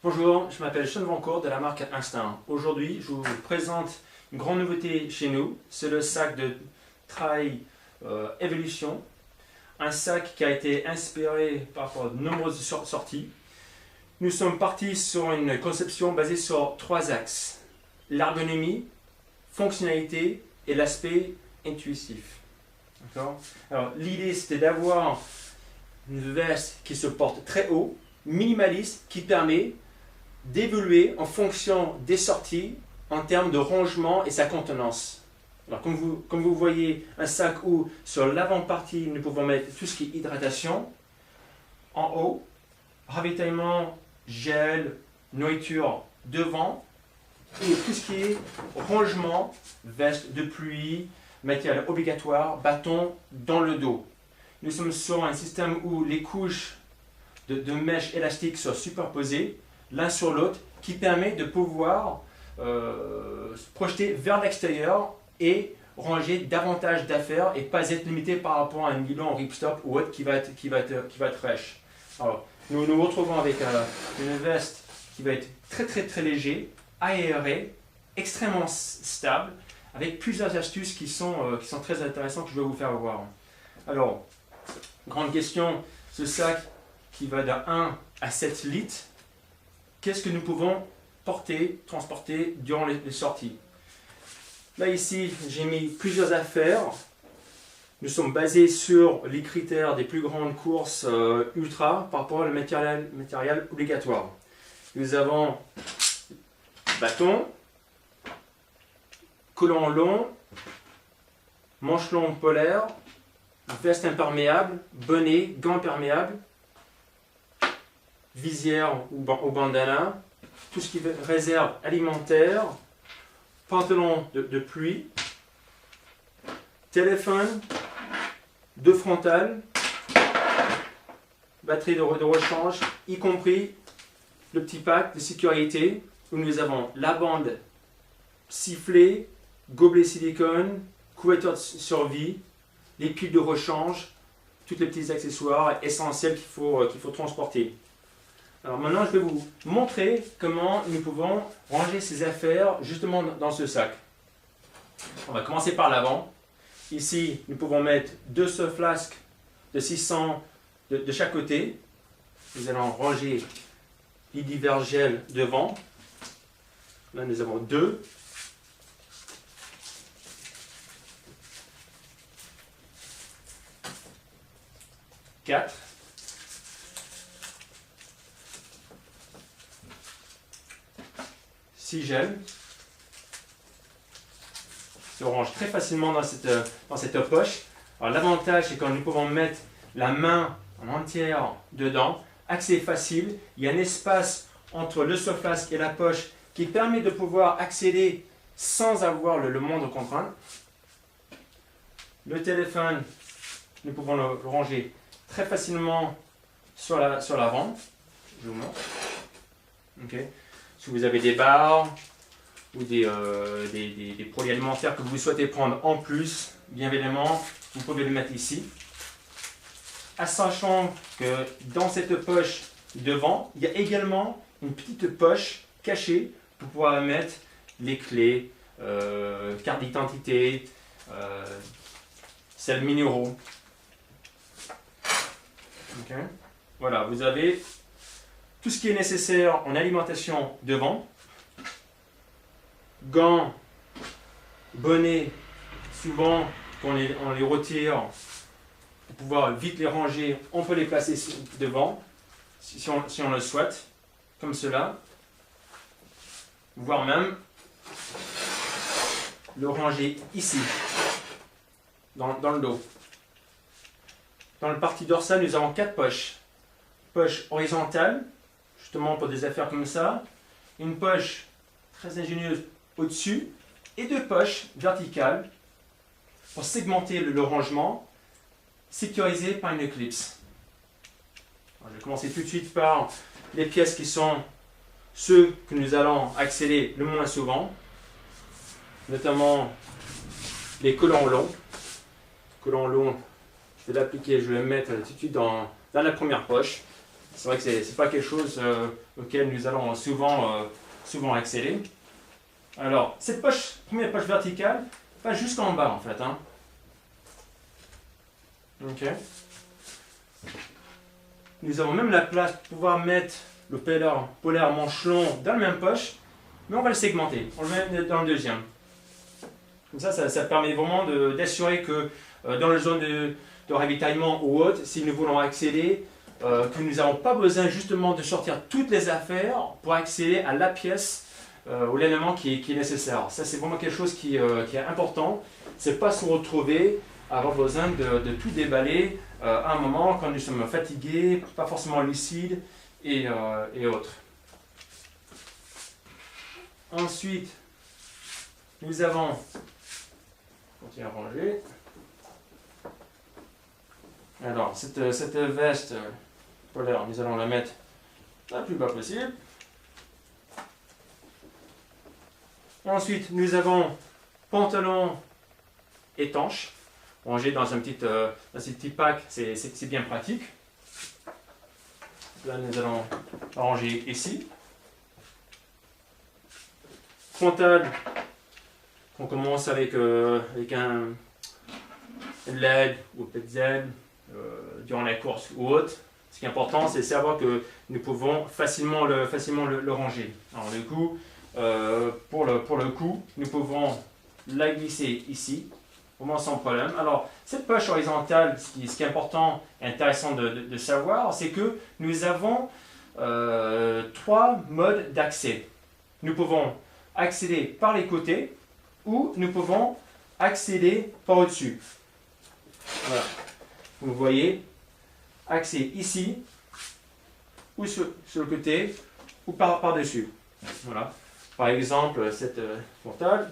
Bonjour, je m'appelle Sean Vancourt de la marque Instinct. Aujourd'hui, je vous présente une grande nouveauté chez nous. C'est le sac de travail Evolution. Un sac qui a été inspiré par de nombreuses sorties. Nous sommes partis sur une conception basée sur 3 axes. L'ergonomie, fonctionnalité et l'aspect intuitif. Alors, l'idée, c'était d'avoir une veste qui se porte très haut, minimaliste, qui permet d'évoluer en fonction des sorties en termes de rangement et sa contenance. Alors, comme vous voyez, un sac où sur l'avant-partie, nous pouvons mettre tout ce qui est hydratation. En haut, ravitaillement, gel, nourriture devant. Et tout ce qui est rangement, veste de pluie, matériel obligatoire, bâton dans le dos. Nous sommes sur un système où les couches de mèches élastiques sont superposées l'un sur l'autre, qui permet de pouvoir se projeter vers l'extérieur et ranger davantage d'affaires et pas être limité par rapport à un nylon ripstop ou autre qui va être rêche. Alors, nous nous retrouvons avec une veste qui va être très léger, aérée, extrêmement stable, avec plusieurs astuces qui sont très intéressantes que je vais vous faire voir. Alors, grande question, ce sac qui va de 1 à 7 litres, qu'est-ce que nous pouvons porter, transporter durant les sorties? Là ici, j'ai mis plusieurs affaires. Nous sommes basés sur les critères des plus grandes courses ultra par rapport au matériel obligatoire. Nous avons bâton, collant long, manche longue polaire, veste imperméable, bonnet, gants imperméables, visière ou bandana, tout ce qui est réserve alimentaire, pantalon de pluie, téléphone, 2 frontales, batterie de rechange, y compris le petit pack de sécurité où nous avons la bande sifflée, gobelet silicone, couverture de survie, les piles de rechange, tous les petits accessoires essentiels qu'il faut transporter. Alors maintenant, je vais vous montrer comment nous pouvons ranger ces affaires justement dans ce sac. On va commencer par l'avant. Ici, nous pouvons mettre 2 soft flasques de 600 de chaque côté. Nous allons ranger les divers gels devant. Là, nous avons 2. Quatre. 6 gels. Se range très facilement dans cette poche. Alors l'avantage, c'est que nous pouvons mettre la main en entière dedans. Accès facile. Il y a un espace entre le soft flasque et la poche qui permet de pouvoir accéder sans avoir le moindre contrainte. Le téléphone, nous pouvons le ranger très facilement sur l'avant. Je vous montre. Okay. Si vous avez des barres ou des produits alimentaires que vous souhaitez prendre en plus, bien évidemment, vous pouvez le mettre ici. En sachant que dans cette poche devant, il y a également une petite poche cachée pour pouvoir mettre les clés, carte d'identité, sels minéraux. Okay. Voilà, vous avez tout ce qui est nécessaire en alimentation devant. Gants, bonnets, souvent quand on les retire, pour pouvoir vite les ranger, on peut les placer devant, si on le souhaite, comme cela. Voire même le ranger ici, dans le dos. Dans le partie dorsale, nous avons 4 poches. Poche horizontale, justement pour des affaires comme ça. Une poche très ingénieuse au-dessus. Et 2 poches verticales pour segmenter le rangement, sécurisé par une clips. Alors, je vais commencer tout de suite par les pièces qui sont ceux que nous allons accéder le moins souvent. Notamment les collants longs. Collants longs, je vais l'appliquer, je vais le mettre tout de suite dans la première poche. C'est vrai que ce n'est pas quelque chose auquel nous allons souvent accéder. Alors, cette première poche verticale va jusqu'en bas en fait. Hein. Ok. Nous avons même la place pour pouvoir mettre le polaire manche long dans la même poche, mais on va le segmenter. On le met dans le deuxième. Comme ça permet vraiment d'assurer que dans la zone de ravitaillement ou autre, si nous voulons accéder, que nous n'avons pas besoin justement de sortir toutes les affaires pour accéder à la pièce ou l'élément qui est nécessaire. Ça, c'est vraiment quelque chose qui est important. C'est pas se retrouver à avoir besoin de tout déballer à un moment quand nous sommes fatigués, pas forcément lucides et autres. Ensuite, nous avons, continuer à ranger. Alors, cette veste polaire, nous allons la mettre le plus bas possible. Ensuite, nous avons pantalon étanche, rangé dans un petit pack, c'est bien pratique. Là, nous allons ranger ici. Frontal, on commence avec un LED ou petzel durant la course ou autre. Ce qui est important, c'est de savoir que nous pouvons facilement le ranger. Alors du coup, pour le coup, nous pouvons la glisser ici, vraiment sans problème. Alors, cette poche horizontale, ce qui est important et intéressant de savoir, c'est que nous avons 3 modes d'accès. Nous pouvons accéder par les côtés ou nous pouvons accéder par au-dessus. Voilà. Vous voyez, accès ici ou sur le côté ou par-dessus. Voilà. Par exemple, cette frontale,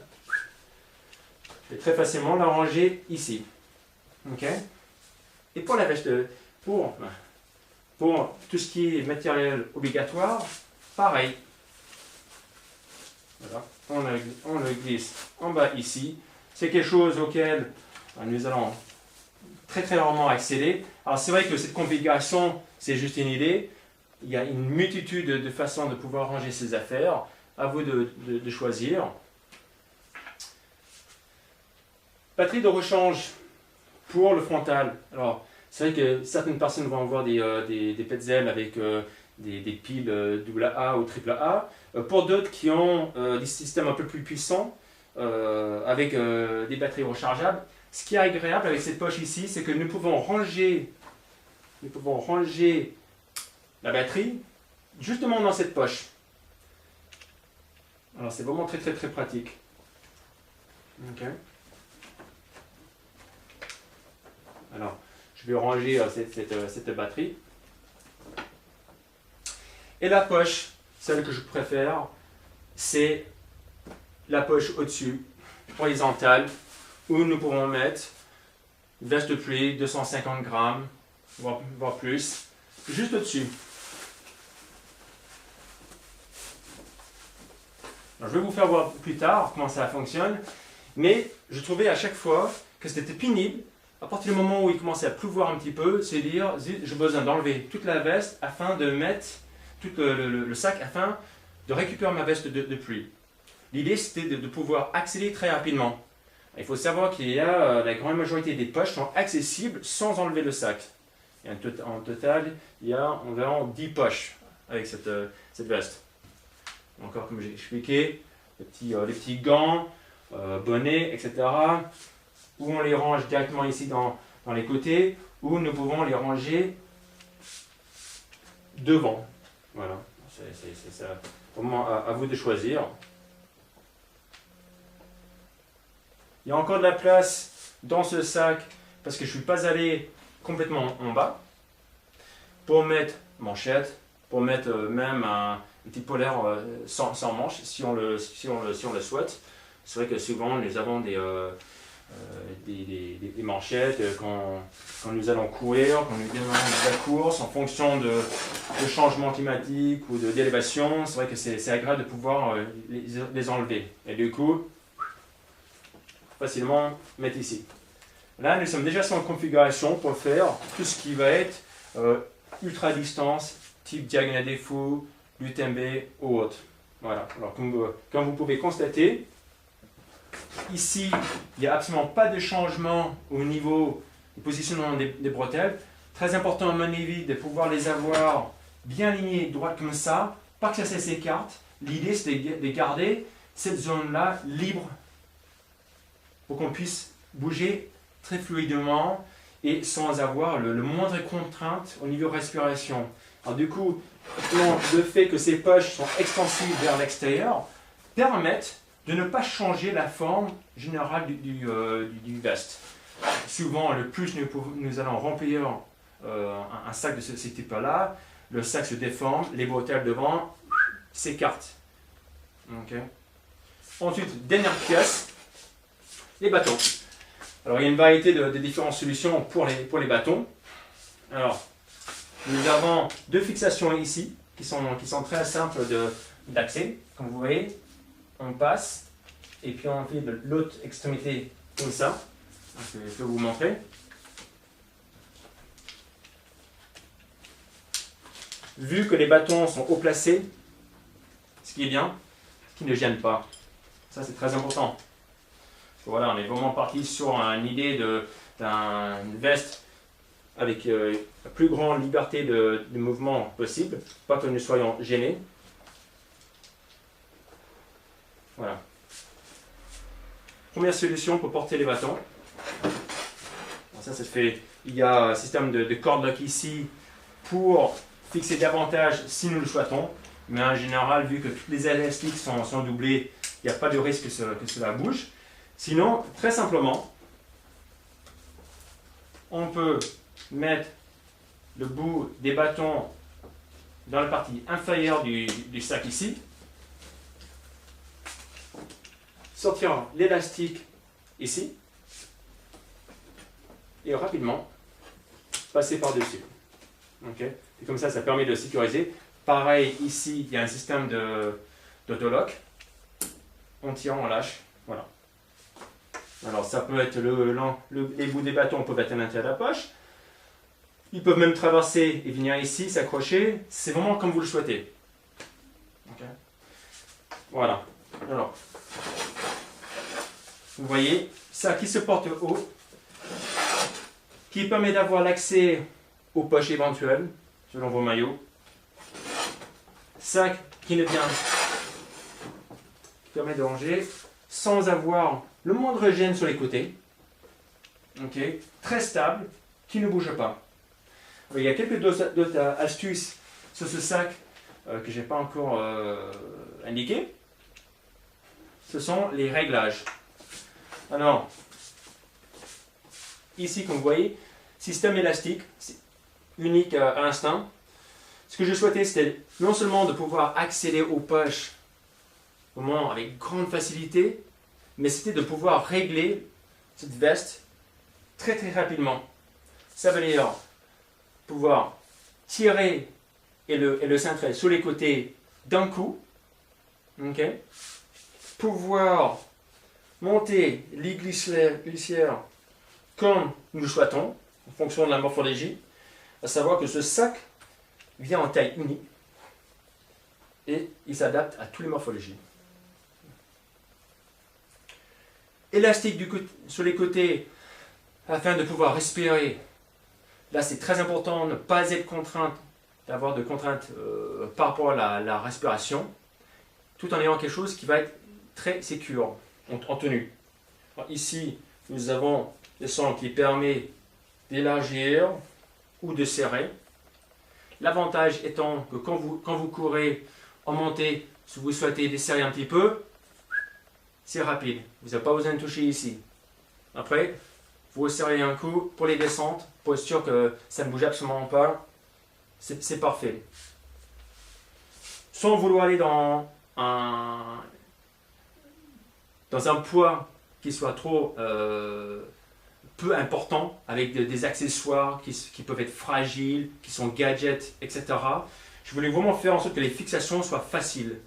je vais très facilement la ranger ici. Ok. Et pour la veste, pour tout ce qui est matériel obligatoire, pareil. Voilà. On le glisse en bas ici. C'est quelque chose auquel nous allons très rarement accéder. Alors c'est vrai que cette configuration, c'est juste une idée. Il y a une multitude de façons de pouvoir ranger ses affaires. À vous de choisir. Batterie de rechange pour le frontal. Alors, c'est vrai que certaines personnes vont avoir des petzels avec des piles AA ou AAA. Pour d'autres qui ont des systèmes un peu plus puissants, avec des batteries rechargeables, ce qui est agréable avec cette poche ici, c'est que nous pouvons ranger la batterie justement dans cette poche. Alors c'est vraiment très pratique. Okay. Alors, je vais ranger cette batterie. Et la poche, celle que je préfère, c'est la poche au-dessus, horizontale, où nous pouvons mettre une veste de pluie, 250 grammes, voire plus, juste au-dessus. Alors, je vais vous faire voir plus tard comment ça fonctionne, mais je trouvais à chaque fois que c'était pénible, à partir du moment où il commençait à pleuvoir un petit peu, c'est dire, j'ai besoin d'enlever toute la veste afin de mettre tout le sac, afin de récupérer ma veste de pluie. L'idée, c'était de pouvoir accéder très rapidement. Il faut savoir qu'il y a la grande majorité des poches sont accessibles sans enlever le sac. Et en total, il y a environ 10 poches avec cette veste. Encore comme j'ai expliqué, les petits gants, bonnets, etc. Où on les range directement ici dans les côtés, ou nous pouvons les ranger devant. Voilà, c'est vraiment à vous de choisir. Il y a encore de la place dans ce sac, parce que je ne suis pas allé complètement en bas, pour mettre manchette, pour mettre même un petit polaire sans manche, si on le souhaite. C'est vrai que souvent nous avons des manchettes quand nous allons courir, quand nous démarrons de la course, en fonction de changement climatique ou d'élévation. C'est vrai que c'est agréable de pouvoir les enlever. Et du coup, facilement mettre ici. Là, nous sommes déjà sans configuration pour faire tout ce qui va être ultra distance type diagonale des fous, l'UTMB ou autre. Voilà. Alors, comme vous pouvez constater, ici, il n'y a absolument pas de changement au niveau du positionnement des bretelles. Très important à mon avis de pouvoir les avoir bien alignées, droites comme ça, pas que ça s'écarte. L'idée, c'est de garder cette zone-là libre pour qu'on puisse bouger très fluidement et sans avoir le moindre contrainte au niveau respiration. Alors du coup, le fait que ces poches sont extensives vers l'extérieur permettent de ne pas changer la forme générale du veste. Souvent, le plus nous allons remplir un sac de ce type-là, le sac se déforme, les bretelles devant s'écartent. Okay. Ensuite, dernière pièce, les bâtons. Alors, il y a une variété de différentes solutions pour les bâtons. Alors, nous avons deux fixations ici qui sont très simples d'accès. Comme vous voyez, on passe et puis on fait de l'autre extrémité comme ça. Je peux vous montrer. Vu que les bâtons sont haut placés, ce qui est bien, ce qui ne gêne pas. Ça, c'est très important. Voilà, on est vraiment parti sur une idée d'une veste avec la plus grande liberté de mouvement possible, pas que nous soyons gênés. Voilà. Première solution pour porter les bâtons. Alors ça se fait. Il y a un système de cord lock ici pour fixer davantage si nous le souhaitons. Mais en général, vu que tous les élastiques sont doublés, il n'y a pas de risque que cela bouge. Sinon, très simplement, on peut mettre le bout des bâtons dans la partie inférieure du sac ici, sortir l'élastique ici, et rapidement passer par-dessus. Okay. Et comme ça permet de sécuriser. Pareil, ici, il y a un système d'autolock. On tire, on lâche. Voilà. Alors, ça peut être les bouts des bâtons peuvent être à l'intérieur de la poche. Ils peuvent même traverser et venir ici, s'accrocher. C'est vraiment comme vous le souhaitez. Okay. Voilà. Alors, vous voyez, ça qui se porte haut, qui permet d'avoir l'accès aux poches éventuelles, selon vos maillots. Sac qui permet de ranger sans avoir le moindre gêne sur les côtés. Okay. Très stable, qui ne bouge pas. Alors, il y a quelques d'autres astuces sur ce sac que je n'ai pas encore indiqué. Ce sont les réglages. Alors, ici, comme vous voyez, système élastique, unique à l'instant. Ce que je souhaitais, c'était non seulement de pouvoir accéder aux poches vraiment avec grande facilité, mais c'était de pouvoir régler cette veste très très rapidement. Ça veut dire pouvoir tirer et le cintrer sur les côtés d'un coup. Okay. Pouvoir monter les glissières comme nous le souhaitons, en fonction de la morphologie, à savoir que ce sac vient en taille unique et il s'adapte à toutes les morphologies. Élastique sur les côtés afin de pouvoir respirer. Là, c'est très important de ne pas être contraint, d'avoir de contraintes par rapport à la respiration, tout en ayant quelque chose qui va être très sécure en tenue. Alors, ici, nous avons le sang qui permet d'élargir ou de serrer. L'avantage étant que quand vous courez en montée, si vous souhaitez desserrer un petit peu, c'est rapide. Vous n'avez pas besoin de toucher ici. Après, vous resserrez un coup pour les descentes, pour être sûr que ça ne bouge absolument pas. C'est parfait. Sans vouloir aller dans un poids qui soit trop peu important, avec des accessoires qui peuvent être fragiles, qui sont gadgets, etc. Je voulais vraiment faire en sorte que les fixations soient faciles.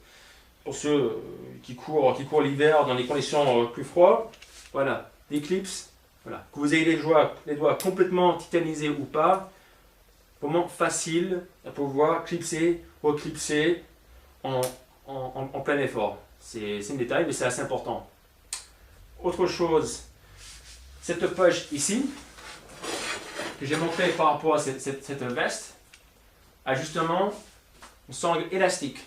Pour ceux qui courent l'hiver dans des conditions plus froides, voilà, des clips, voilà. Que vous ayez les doigts complètement titanisés ou pas, vraiment facile à pouvoir clipser, reclipser en plein effort. C'est un détail, mais c'est assez important. Autre chose, cette poche ici, que j'ai montré par rapport à cette veste, a justement une sangle élastique.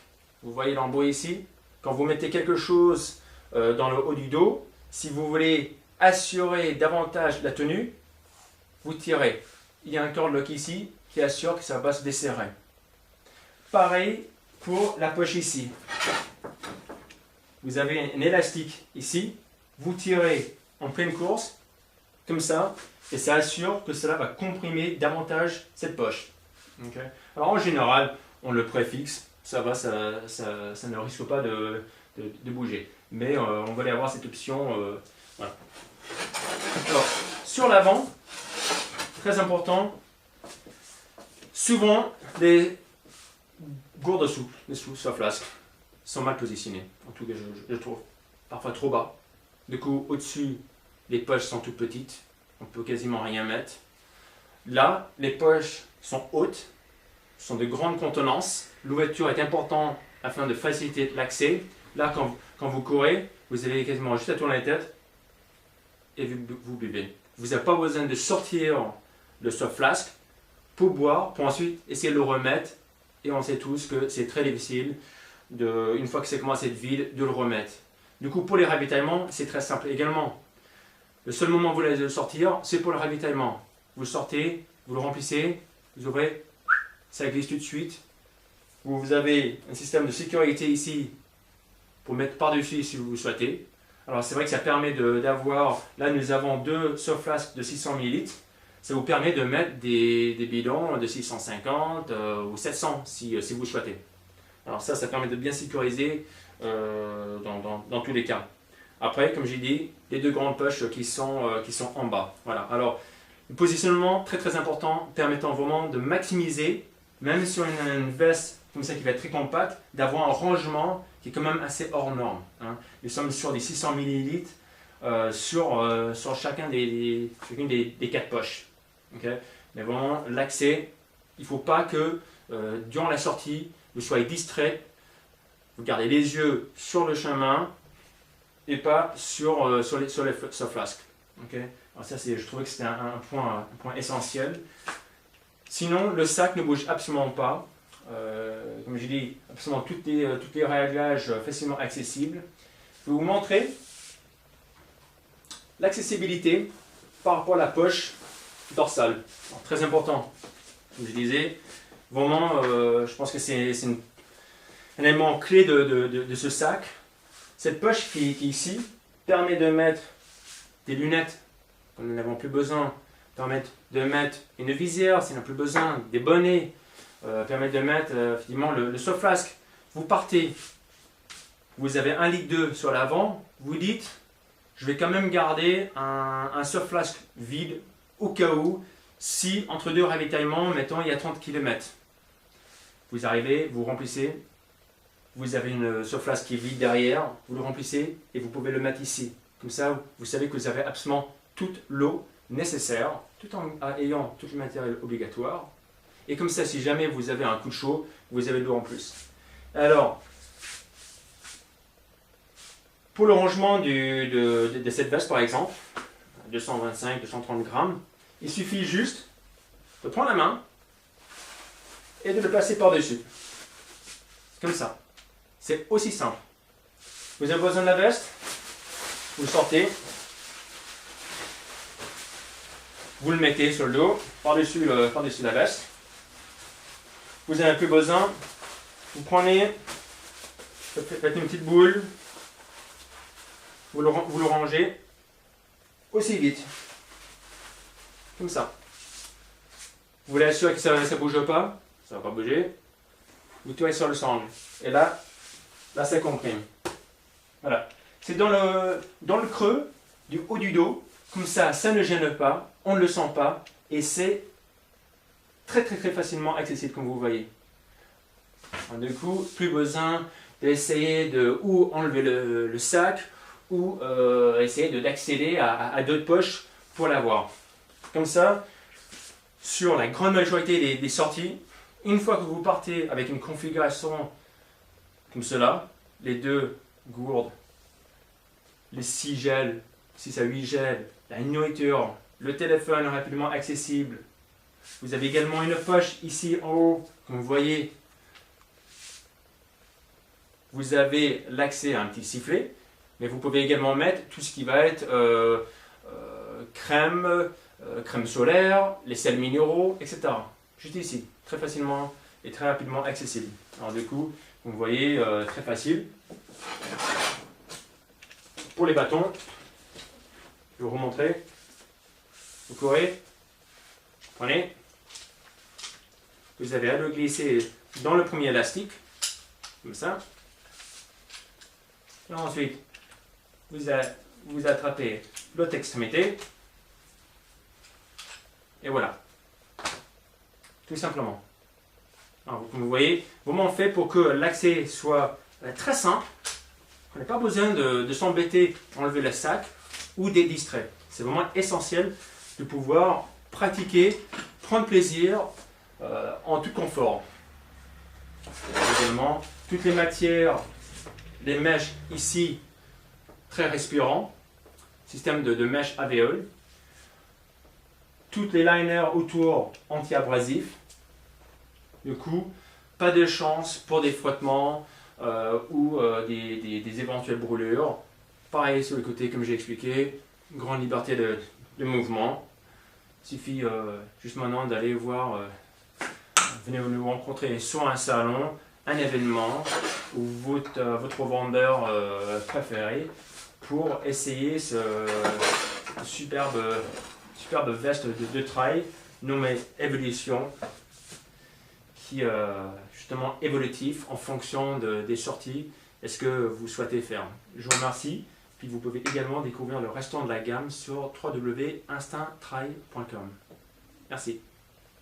Vous voyez l'embout ici. Quand vous mettez quelque chose dans le haut du dos, si vous voulez assurer davantage la tenue, vous tirez. Il y a un cord lock ici qui assure que ça va se desserrer. Pareil pour la poche ici. Vous avez un élastique ici. Vous tirez en pleine course, comme ça, et ça assure que cela va comprimer davantage cette poche. Okay. Alors en général, on le préfixe, ça va, ça ne risque pas de bouger. Mais on va aller avoir cette option. Voilà. Alors, sur l'avant, très important, souvent les gourdes souples, les soft flasques, sont mal positionnés. En tout cas, je trouve parfois trop bas. Du coup, au-dessus, les poches sont toutes petites. On peut quasiment rien mettre. Là, les poches sont hautes, sont de grande contenance. L'ouverture est importante afin de faciliter l'accès. Là, quand vous courez, vous avez quasiment juste à tourner la tête et vous buvez. Vous n'avez pas besoin de sortir le soft flask pour boire, pour ensuite essayer de le remettre. Et on sait tous que c'est très difficile, une fois que c'est commencé à être vide, de le remettre. Du coup, pour les ravitaillements, c'est très simple également. Le seul moment où vous allez le sortir, c'est pour le ravitaillement. Vous le sortez, vous le remplissez, vous ouvrez, ça glisse tout de suite. Vous avez un système de sécurité ici pour mettre par-dessus si vous le souhaitez. Alors c'est vrai que ça permet d'avoir, là nous avons deux soft flasks de 600 ml. Ça vous permet de mettre des bidons de 650 ou 700 si vous le souhaitez. Alors ça permet de bien sécuriser dans tous les cas. Après, comme j'ai dit, les deux grandes poches qui sont en bas. Voilà. Alors, le positionnement très très important, permettant vraiment de maximiser, même sur une veste comme ça qui va être très compacte, d'avoir un rangement qui est quand même assez hors norme. Hein. Nous sommes sur des 600 ml sur chacune des quatre poches. Okay. Mais vraiment, l'accès, il ne faut pas que durant la sortie, vous soyez distrait, vous gardez les yeux sur le chemin et pas sur les soft flasks. Okay. Alors ça, je trouvais que c'était un point essentiel. Sinon, le sac ne bouge absolument pas. Comme j'ai dit, absolument tous les réglages facilement accessibles. Je vais vous montrer l'accessibilité par rapport à la poche dorsale. Alors, très important, comme je disais, vraiment, je pense que c'est un élément clé de ce sac. Cette poche qui est ici permet de mettre des lunettes quand nous n'avons plus besoin, permet de mettre une visière si nous n'avons plus besoin, des bonnets, permet de mettre effectivement le soft flask. Vous partez, vous avez 1,2 litre sur l'avant, vous dites je vais quand même garder un soft flask vide au cas où, si entre deux ravitaillements, mettons il y a 30 km. Vous arrivez, vous remplissez, vous avez une soft flask qui est vide derrière, vous le remplissez et vous pouvez le mettre ici. Comme ça, vous savez que vous avez absolument toute l'eau nécessaire, tout en ayant tout le matériel obligatoire. Et comme ça, si jamais vous avez un coup de chaud, vous avez de l'eau en plus. Alors, pour le rangement de cette veste, par exemple, 225, 230 grammes, il suffit juste de prendre la main et de le placer par-dessus. Comme ça. C'est aussi simple. Vous avez besoin de la veste, vous le sortez, vous le mettez sur le dos, par-dessus la veste. Vous n'avez plus besoin, vous prenez, faites une petite boule, vous le rangez aussi vite, comme ça. Vous voulez assurer que ça ne bouge pas, ça ne va pas bouger, vous tirez sur le sangle, et là ça comprime. Voilà. C'est dans le creux du haut du dos, comme ça ne gêne pas, on ne le sent pas, et c'est très facilement accessible comme vous voyez. Alors, du coup, plus besoin d'essayer de ou enlever le sac ou essayer d'accéder à d'autres poches pour l'avoir. Comme ça, sur la grande majorité des sorties. Une fois que vous partez avec une configuration comme cela, les 2 gourdes, les 6 gels, 6 à 8 gels, la nourriture, le téléphone rapidement accessible. Vous avez également une poche ici en haut, comme vous voyez. Vous avez l'accès à un petit sifflet, mais vous pouvez également mettre tout ce qui va être crème, crème solaire, les sels minéraux, etc. Juste ici, très facilement et très rapidement accessible. Alors du coup, vous voyez, très facile. Pour les bâtons, je vais vous remontrer. Vous courez, prenez, vous avez à le glisser dans le premier élastique, comme ça. Et ensuite, vous attrapez l'autre extrémité. Et voilà. Tout simplement. Alors, comme vous voyez, comment on fait pour que l'accès soit très simple. On n'a pas besoin de s'embêter à enlever le sac ou des distraits. C'est vraiment essentiel de pouvoir pratiquer, prendre plaisir en tout confort. Également, toutes les matières, les mèches ici, très respirants, système de mèche alvéole. Toutes les liners autour anti-abrasifs. Du coup, pas de chance pour des frottements ou des éventuelles brûlures. Pareil sur le côté, comme j'ai expliqué, grande liberté de mouvement. Il suffit juste maintenant d'aller voir, venez nous rencontrer sur un salon, un événement ou votre vendeur préféré pour essayer ce superbe veste de trail nommée Evolution, qui est justement évolutif en fonction des sorties et ce que vous souhaitez faire. Je vous remercie, puis vous pouvez également découvrir le restant de la gamme sur www.instincttrail.com. Merci.